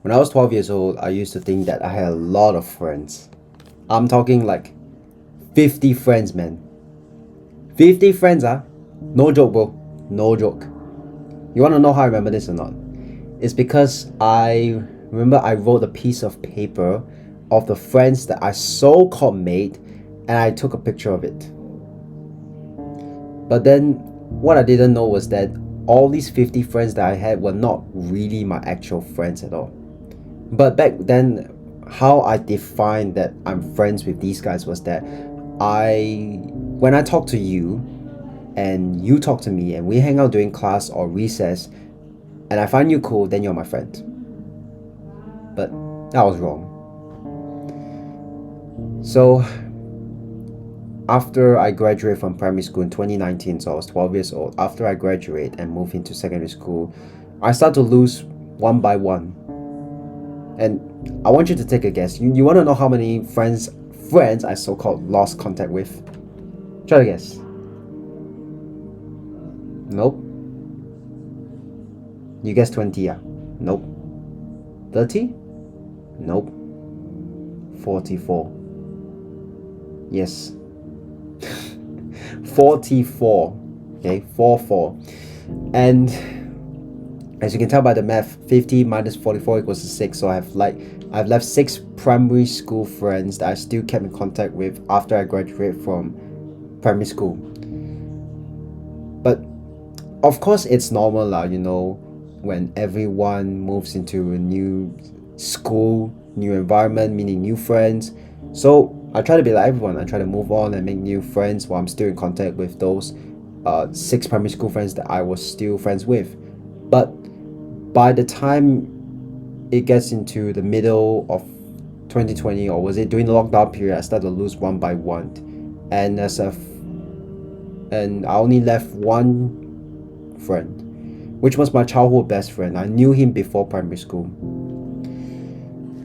When I was 12 years old, I used to think that I had a lot of friends. I'm talking like 50 friends, man. 50 friends, huh? No joke, bro. No joke. You want to know how I remember this or not? It's because I remember I wrote a piece of paper of the friends that I so called made, and I took a picture of it. But then what I didn't know was that all these 50 friends that I had were not really my actual friends at all. But back then, how I defined that I'm friends with these guys was that when I talk to you and you talk to me and we hang out during class or recess and I find you cool, then you're my friend. But that was wrong. So after I graduated from primary school in 2019, so I was 12 years old, after I graduate and move into secondary school, I start to lose one by one. And I want you to take a guess. You want to know how many friends I so-called lost contact with? Try to guess. Nope. You guess 20, yeah? Nope. 30? Nope. 44. Yes. 44. Okay, 4. And as you can tell by the math, 50 minus 44 equals to 6. So I've left 6 primary school friends that I still kept in contact with after I graduated from primary school. But of course it's normal lah, when everyone moves into a new school, new environment, meaning new friends. So I try to be like everyone. I try to move on and make new friends while I'm still in contact with those 6 primary school friends that I was still friends with. But by the time it gets into the middle of 2020, or was it during the lockdown period, I started to lose one by one, and and I only left one friend, which was my childhood best friend. I knew him before primary school,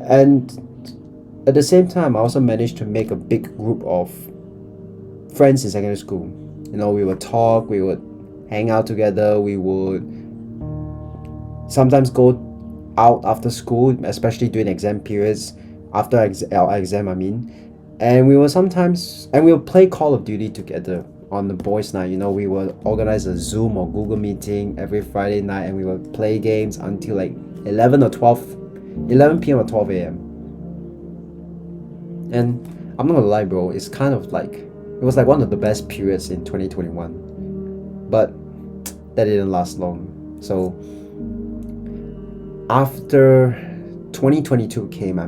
and at the same time, I also managed to make a big group of friends in secondary school. We would talk, we would hang out together, we would sometimes go out after school, especially during exam periods, after our exam, I mean. And we will play Call of Duty together on the boys' night. We will organize a Zoom or Google meeting every Friday night, and we will play games until like 11 p.m. or 12 a.m. And I'm not gonna lie, bro, it was like one of the best periods in 2021. But that didn't last long. So after 2022 came,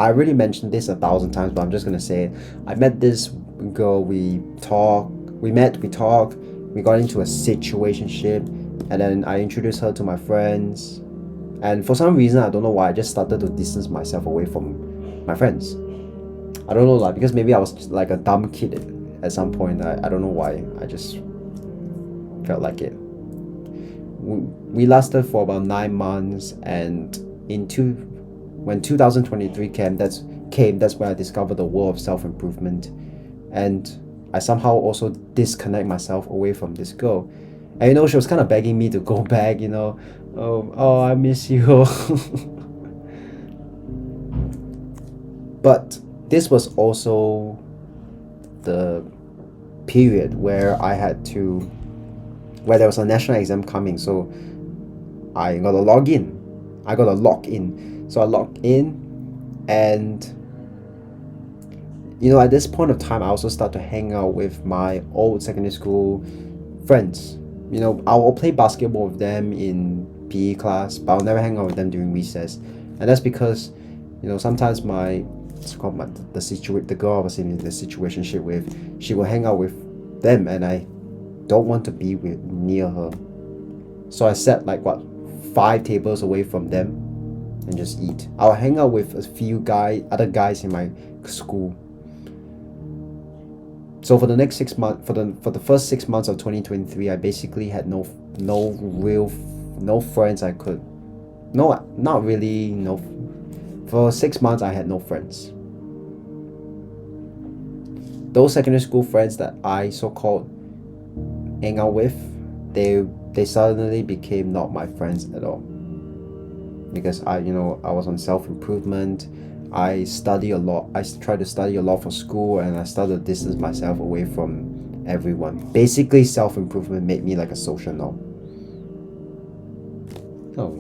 I already mentioned this 1,000 times, but I'm just gonna say it. I met this girl, we talked, we got into a situationship, and then I introduced her to my friends. And for some reason, I don't know why, I just started to distance myself away from my friends. I don't know, like, because maybe I was like a dumb kid at some point. I don't know why. I just felt like it. We lasted for about 9 months, and when 2023 came, that's when I discovered the world of self-improvement, and I somehow also disconnect myself away from this girl. And she was kind of begging me to go back. Oh, I miss you. But this was also the period where there was a national exam coming, so I got to log in. So I logged in, and at this point of time, I also start to hang out with my old secondary school friends. I will play basketball with them in PE class, but I'll never hang out with them during recess. And that's because, sometimes the girl I was in the situationship with, she will hang out with them, and I don't want to be near her. So I sat 5 tables away from them and just eat. I'll hang out with a few other guys in my school. So for the next 6 months, for the first 6 months of 2023, I basically had no friends. Not really. No, for 6 months I had no friends. Those secondary school friends that I so-called hang out with, they suddenly became not my friends at all. because I was on self-improvement. I study a lot. Try to study a lot for school, and I started to distance myself away from everyone. Basically, self-improvement made me like a social norm. Oh,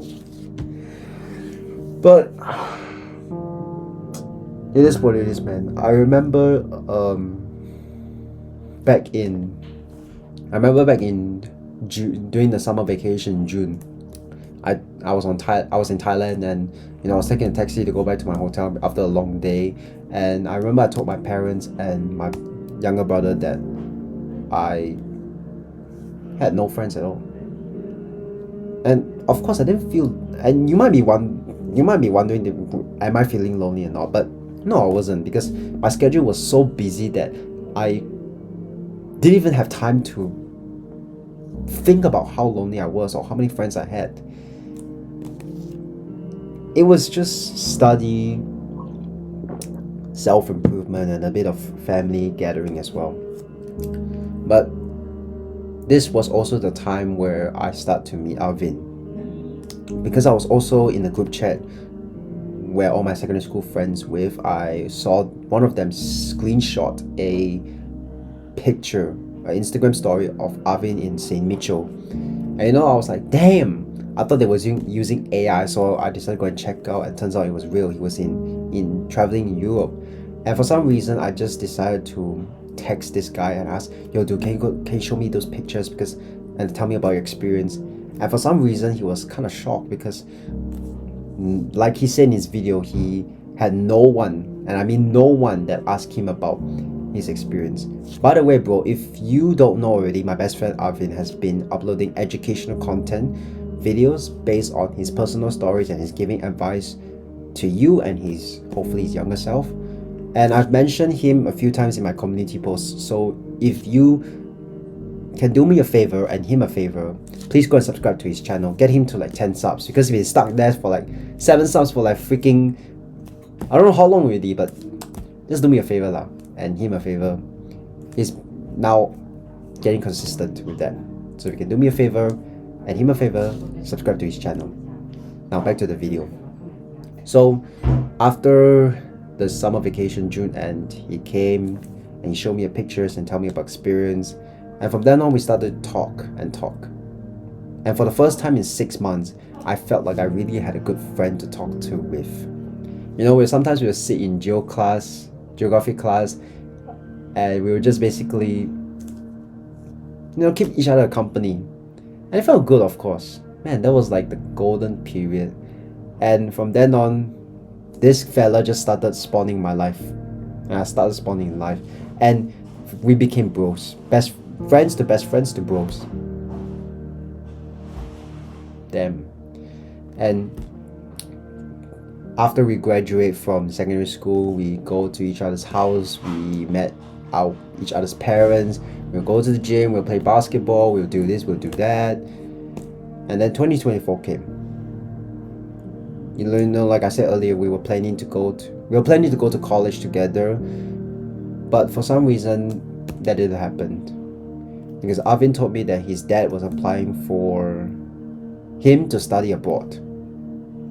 but it is what it is, man. Back in I remember back in June, during the summer vacation in June. I was in Thailand, and I was taking a taxi to go back to my hotel after a long day. And I remember I told my parents and my younger brother that I had no friends at all. And of course I didn't feel, and you might be wondering, am I feeling lonely or not? But no, I wasn't, because my schedule was so busy that I didn't even have time to think about how lonely I was or how many friends I had. It was just study, self improvement, and a bit of family gathering as well. But this was also the time where I start to meet Alvin, because I was also in a group chat where all my secondary school friends with. I saw one of them screenshot a picture, an Instagram story of Arvin in St. Mitchell. And I was like, damn! I thought they was using AI, so I decided to go and check out, and turns out it was real. He was in traveling in Europe. And for some reason, I just decided to text this guy and ask, yo dude, can you show me those pictures, and tell me about your experience. And for some reason, he was kind of shocked, because like he said in his video, he had no one, and I mean no one, that asked him about his experience. By the way, bro, if you don't know already, my best friend Arvin has been uploading educational content videos based on his personal stories, and he's giving advice to you and hopefully his younger self. And I've mentioned him a few times in my community posts. So if you can do me a favor and him a favor, please go and subscribe to his channel. Get him to like 10 subs, because if he's stuck there for like 7 subs for like freaking, I don't know how long already, but just do me a favor lah, and him a favor. He's now getting consistent with that. So if you can do me a favor and him a favor, subscribe to his channel. Now back to the video. So after the summer vacation, June end, he came and he showed me pictures and tell me about experience. And from then on, we started to talk and talk. And for the first time in 6 months, I felt like I really had a good friend to talk to with. Sometimes we would sit in geography class, and we would just basically, keep each other company. And it felt good, of course. Man, that was like the golden period. And from then on, this fella just started spawning in my life. And I started spawning in life. And we became bros. Best friends to bros. Damn. And after we graduate from secondary school, we go to each other's house. We met each other's parents. We'll go to the gym, we'll play basketball, we'll do this, we'll do that. And then 2024 came. Like I said earlier, we were planning to go to college together, but for some reason that didn't happen. Because Arvin told me that his dad was applying for him to study abroad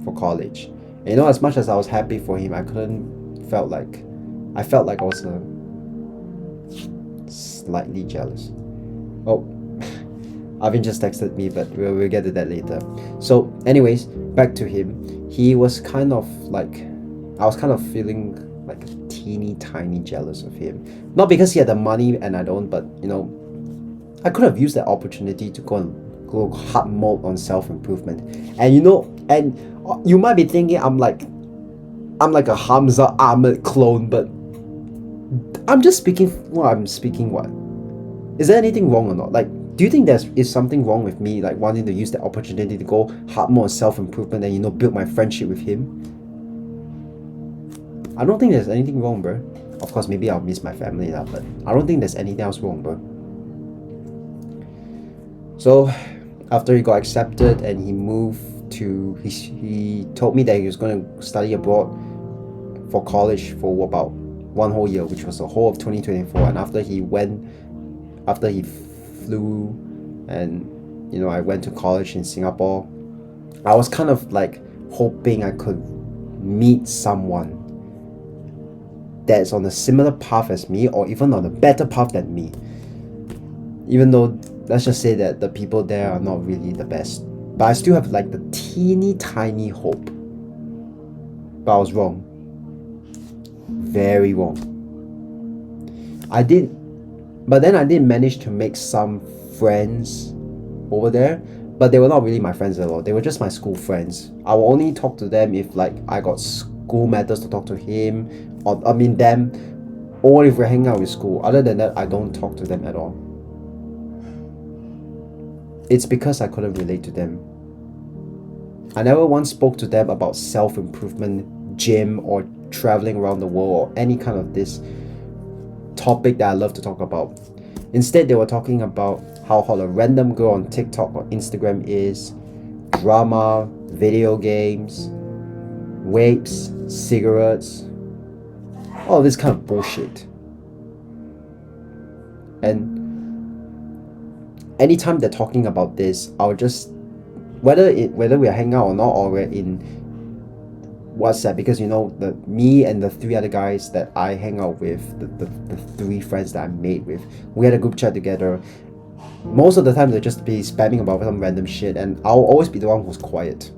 for college. And as much as I was happy for him, I felt like I was slightly jealous. Oh, Arvin just texted me, but we'll get to that later. So anyways, back to him. He was kind of like, I was kind of feeling like a teeny tiny jealous of him. Not because he had the money and I don't, but I could have used that opportunity to go hard mode on self-improvement. And you might be thinking I'm like a Hamza Ahmed clone, but I'm just speaking what I'm speaking. What is there anything wrong or not? Like, do you think is something wrong with me, like wanting to use the opportunity to go hard more on self-improvement and build my friendship with him? I don't think there's anything wrong, bro. Of course, maybe I'll miss my family now, but I don't think there's anything else wrong, bro. So after he got accepted and he moved to, he told me that he was going to study abroad for college for about 1 whole year, which was the whole of 2024. And after he flew and I went to college in Singapore, I was kind of like hoping I could meet someone that's on a similar path as me, or even on a better path than me. Even though, let's just say that the people there are not really the best. But I still have like the teeny tiny hope. But I was wrong. Very wrong. But then I did manage to make some friends over there, but they were not really my friends at all. They were just my school friends. I will only talk to them if like I got school matters to talk to him, or them, or if we're hanging out with school. Other than that, I don't talk to them at all. It's because I couldn't relate to them. I never once spoke to them about self-improvement, gym, or traveling around the world, or any kind of this topic that I love to talk about. Instead, they were talking about how hot a random girl on TikTok or Instagram is, drama, video games, vapes, cigarettes, all this kind of bullshit. And anytime they're talking about this, I'll just, whether we're hanging out or not, or we're in WhatsApp, because me and the three other guys that I hang out with, the three friends that I made with, we had a group chat together. Most of the time they'll just be spamming about some random shit, and I'll always be the one who's quiet.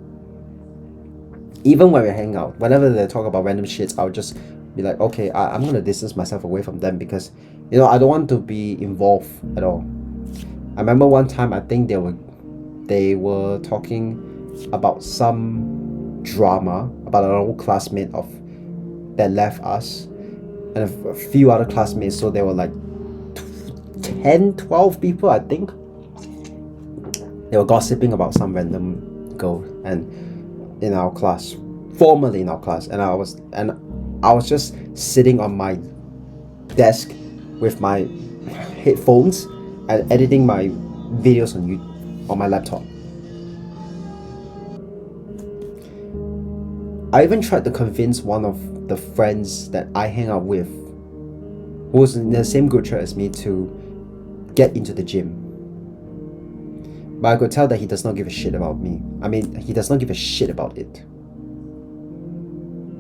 Even when we hang out, whenever they talk about random shit, I'll just be like, okay, I'm gonna distance myself away from them, because I don't want to be involved at all. I remember one time, I think they were talking about some drama about an old classmate that left us, and a few other classmates. So there were like 10-12 people, I think. They were gossiping about some random girl in our class, formerly in our class, and I was just sitting on my desk with my headphones and editing my videos on my laptop. I even tried to convince one of the friends that I hang out with, who was in the same group chat as me, to get into the gym. But I could tell that he does not give a shit about me. He does not give a shit about it.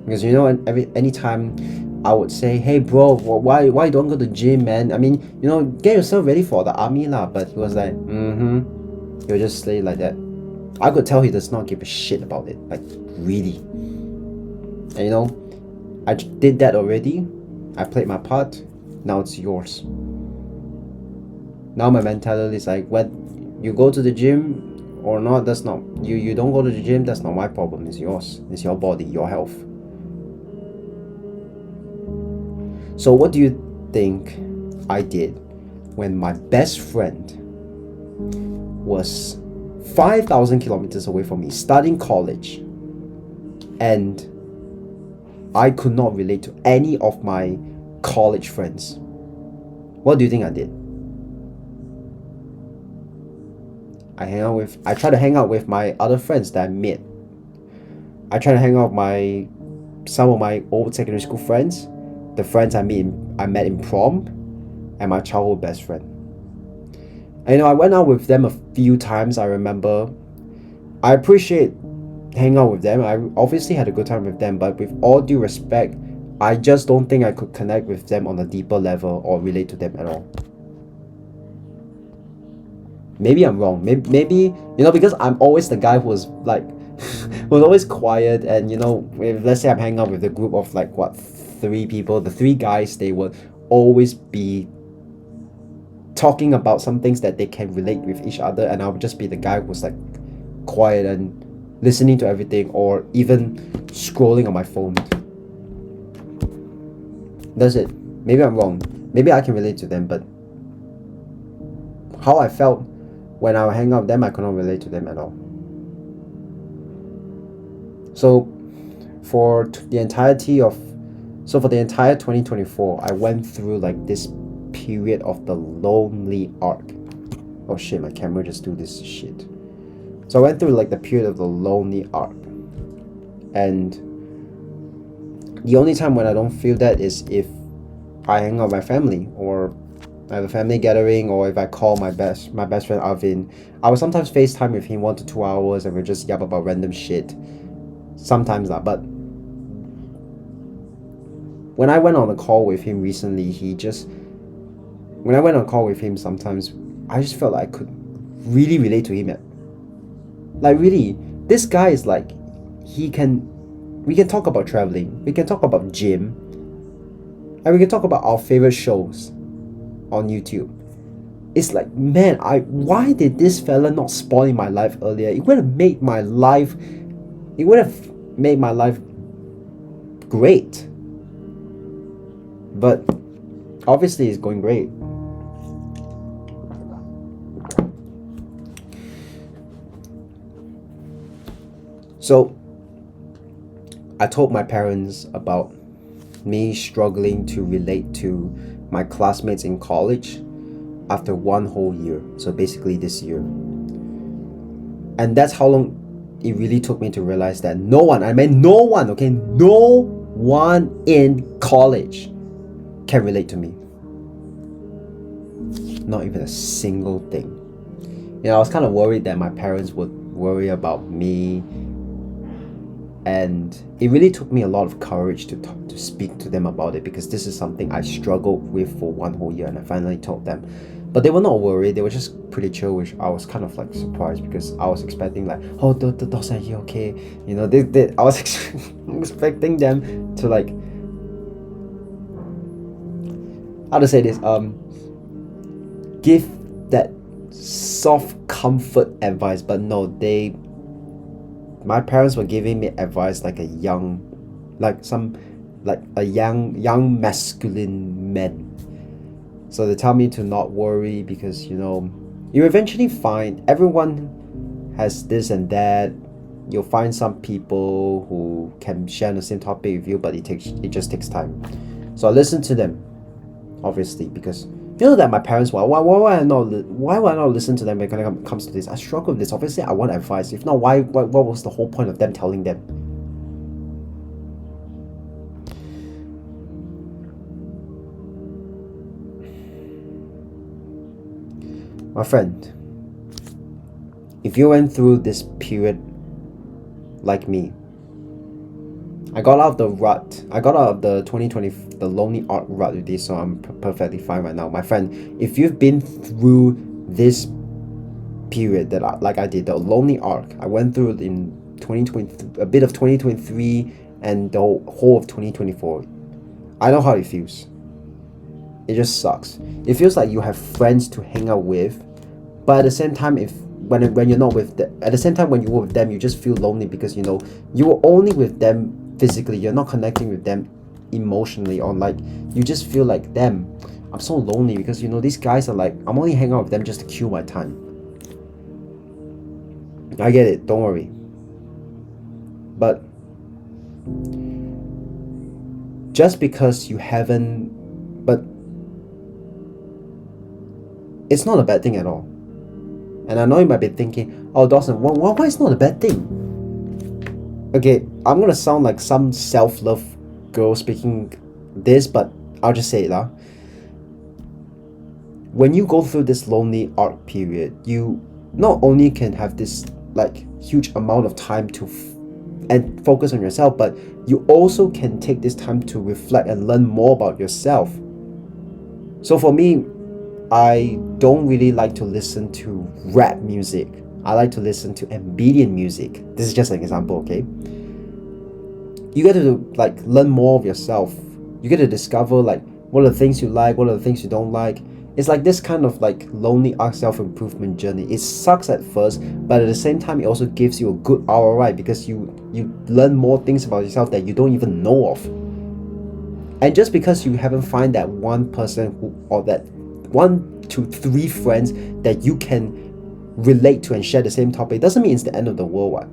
Because anytime I would say, hey bro, why you don't go to the gym, man? Get yourself ready for the army lah. But he was like, he would just say like that. I could tell he does not give a shit about it, like really. And I did that already. I played my part. Now it's yours. Now my mentality is like, when you go to the gym or not, that's not you don't go to the gym, that's not my problem. It's yours. It's your body, your health. So what do you think I did when my best friend was 5,000 kilometers away from me, studying college, and I could not relate to any of my college friends? What do you think I did? I try to hang out with my other friends that I met. I try to hang out with some of my old secondary school friends, the friends I met in prom, and my childhood best friend. And I went out with them a few times, I remember. I appreciate hanging out with them. I obviously had a good time with them, but with all due respect, I just don't think I could connect with them on a deeper level or relate to them at all. Maybe I'm wrong. Maybe because I'm always the guy who was like was always quiet, and if let's say I'm hanging out with a group of like 3 people, the 3 guys, they would always be talking about some things that they can relate with each other, and I would just be the guy who's like quiet and listening to everything, or even scrolling on my phone. That's it. Maybe I'm wrong. Maybe I can relate to them, but how I felt when I hang out with them, I could not relate to them at all. So for the entire 2024, I went through like this period of the lonely arc. Oh shit, my camera just do this shit. So I went through like the period of the lonely arc, and the only time when I don't feel that is if I hang out with my family, or I have a family gathering, or if I call my best friend Arvin. I will sometimes FaceTime with him 1 to 2 hours, and we just yap about random shit. sometimes not. But when I went on a call with him recently, when I went on a call with him, sometimes I just felt like I could really relate to him. Like really, this guy is like, we can talk about traveling, we can talk about gym, and we can talk about our favorite shows on YouTube. It's like, man, why did this fella not spoil my life earlier? It would have made my life great. But obviously it's going great. So I told my parents about me struggling to relate to my classmates in college after one whole year. So basically this year. And that's how long it really took me to realize that no one in college can relate to me. Not even a single thing. I was kind of worried that my parents would worry about me, and it really took me a lot of courage to speak to them about it, because this is something I struggled with for one whole year, and I finally told them. But they were not worried, they were just pretty chill, which I was kind of like surprised, because I was expecting like, oh, the dogs are here, okay? I was expecting them to like, how to say this, give that soft comfort advice. But no, my parents were giving me advice like a young masculine man. So they tell me to not worry, because you eventually find everyone has this and that. You'll find some people who can share the same topic with you, but it just takes time. So I listened to them, obviously, because that my parents, why would I not listen to them when it comes to this? I struggle with this. Obviously I want advice. If not, what was the whole point of them telling them? My friend, if you went through this period like me, I got out of the rut. I got out of the 2020, the lonely arc rut with this, so I'm perfectly fine right now. My friend, if you've been through this period that I did, the lonely arc, I went through it in 2020, a bit of 2023 and the whole of 2024. I know how it feels. It just sucks. It feels like you have friends to hang out with, but at the same time, when you're not with them, at the same time when you were with them, you just feel lonely, because you were only with them physically. You're not connecting with them emotionally, or like you just feel like, damn, I'm so lonely, because these guys are like, I'm only hanging out with them just to kill my time. I get it, don't worry. But just because you haven't, but it's not a bad thing at all. And I know you might be thinking, oh, Dawson, why is not a bad thing? Okay, I'm gonna sound like some self-love girl speaking this, but I'll just say it lah. When you go through this lonely arc period, you not only can have this like huge amount of time and focus on yourself, but you also can take this time to reflect and learn more about yourself. So for me, I don't really like to listen to rap music. I like to listen to ambient music. This is just an example, okay? You get to like learn more of yourself. You get to discover like what are the things you like, what are the things you don't like. It's like this kind of like lonely arc self-improvement journey. It sucks at first, but at the same time it also gives you a good ROI, because you learn more things about yourself that you don't even know of. And just because you haven't find that one person or that 1 to 3 friends that you can relate to and share the same topic, doesn't mean it's the end of the world. What?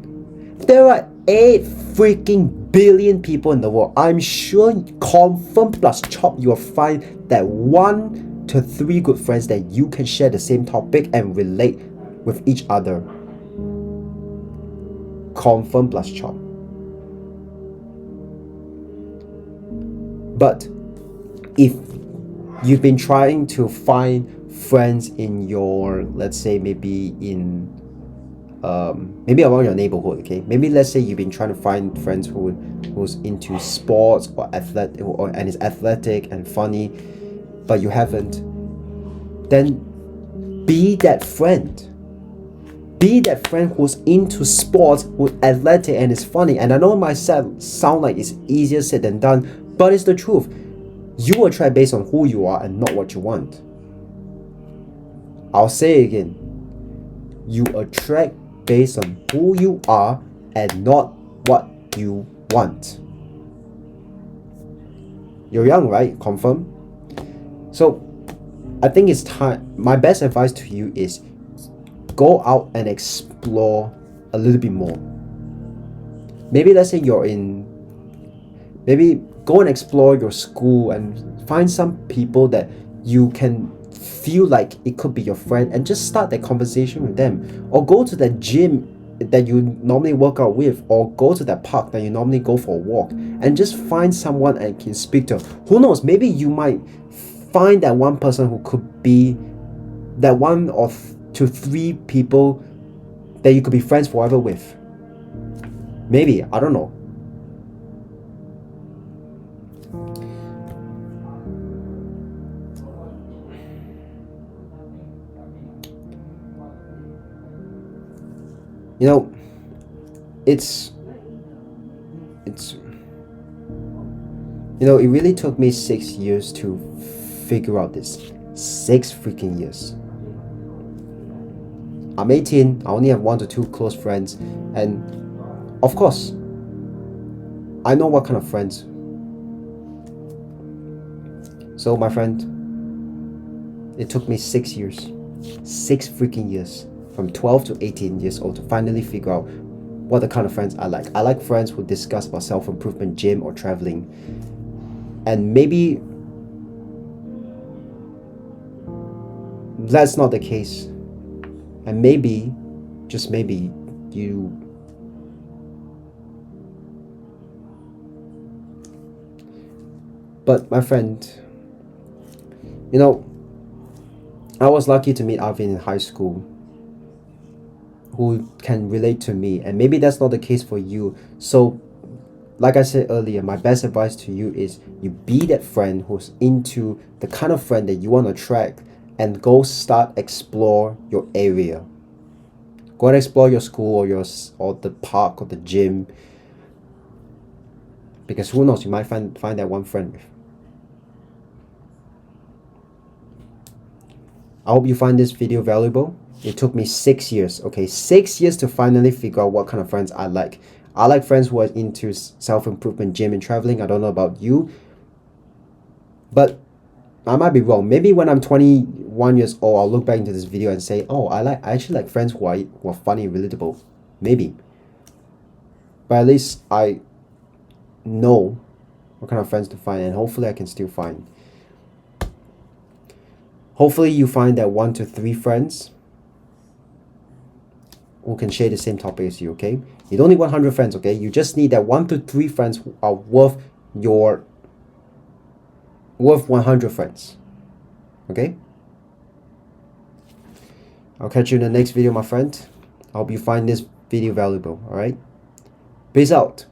There are 8 freaking billion people in the world. I'm sure, confirm plus chop, you'll find that 1 to 3 good friends that you can share the same topic and relate with each other. Confirm plus chop. But if you've been trying to find friends in your, let's say maybe in maybe around your neighborhood, okay? Maybe let's say you've been trying to find friends who's into sports or and is athletic and funny, but you haven't. Then be that friend. Be that friend who's into sports, who's athletic and is funny. And I know it might sound like it's easier said than done, but it's the truth. You attract based on who you are and not what you want. I'll say it again. You attract based on who you are and not what you want. You're young, right? Confirm? So I think it's time. My best advice to you is go out and explore a little bit more. Maybe let's say maybe go and explore your school and find some people that you can feel like it could be your friend and just start that conversation with them. Or go to that gym that you normally work out with, or go to that park that you normally go for a walk and just find someone and can speak to. Who knows, maybe you might find that one person who could be that one to three people that you could be friends forever with. Maybe, I don't know. You know, it really took me 6 years to figure out this. 6 freaking years. I'm 18, I only have 1 to 2 close friends, and of course, I know what kind of friends. So my friend, it took me 6 years. 6 freaking years. From 12 to 18 years old to finally figure out what the kind of friends I like. I like friends who discuss about self-improvement, gym, or traveling. And maybe that's not the case. And maybe, just maybe, But my friend, I was lucky to meet Arvin in high school, who can relate to me, and maybe that's not the case for you. So like I said earlier, my best advice to you is you be that friend who's into the kind of friend that you want to attract, and go start explore your area. Go and explore your school or the park or the gym, because who knows, you might find that one friend. I hope you find this video valuable. It took me 6 years, okay? 6 years to finally figure out what kind of friends I like. I like friends who are into self-improvement, gym, and traveling. I don't know about you, but I might be wrong. Maybe when I'm 21 years old, I'll look back into this video and say, oh, I actually like friends who are funny and relatable. Maybe. But at least I know what kind of friends to find, and hopefully I can still find. Hopefully you find that 1 to 3 friends who can share the same topic as you, okay? You don't need 100 friends, okay? You just need that 1 to 3 friends who are worth 100 friends, okay? I'll catch you in the next video, my friend. I hope you find this video valuable, alright? Peace out.